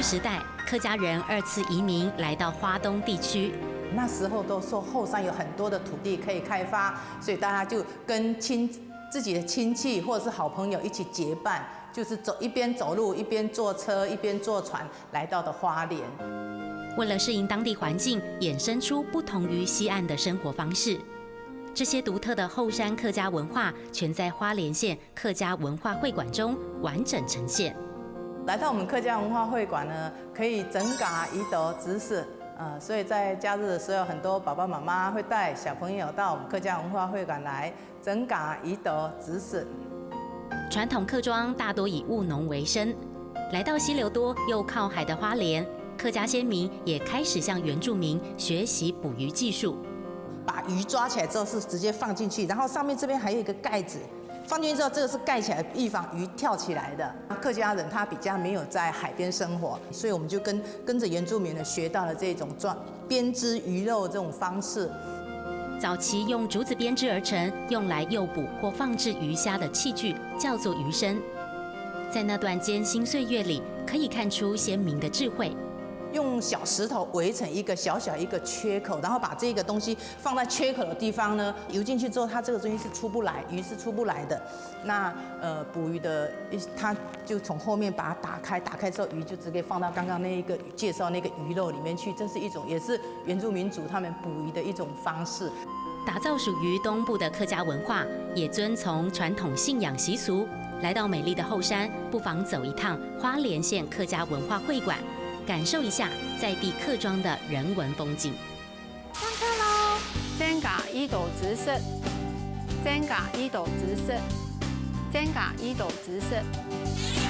据时代，客家人2次移民来到花东地区。那时候都说后山有很多的土地可以开发，所以大家就跟自己的亲戚或者是好朋友一起结伴，就是一边走路一边坐车一边坐船来到的花莲。为了适应当地环境，衍生出不同于西岸的生活方式。这些独特的后山客家文化，全在花莲县客家文化会馆中完整呈现。来到我们客家文化会馆呢，可以整嘎移斗指示，所以在假日的时候，很多爸爸妈妈会带小朋友到我们客家文化会馆来整嘎移斗指示。传统客庄大多以务农为生，来到溪流多又靠海的花莲，客家先民也开始向原住民学习捕鱼技术。把鱼抓起来之后是直接放进去，然后上面这边还有一个盖子，放进去之后这个是盖起来，预防鱼跳起来的。客家人他比较没有在海边生活，所以我们就跟着原住民呢学到了这种编织鱼肉这种方式。早期用竹子编织而成，用来诱捕或放置鱼虾的器具叫做鱼身。在那段艰辛岁月里，可以看出先民的智慧。用小石头围成一个小小一个缺口，然后把这个东西放在缺口的地方呢，游进去之后，它这个东西是出不来，鱼是出不来的。那捕鱼的他就从后面把它打开，打开之后鱼就直接放到刚刚那一个介绍那个鱼肉里面去。这是一种也是原住民族他们捕鱼的一种方式。打造属于东部的客家文化，也遵从传统信仰习俗。来到美丽的后山，不妨走一趟花莲县客家文化会馆。感受一下在地客庄的人文风景。上课喽！真假一斗直视，真假一斗直视，真假一斗直视。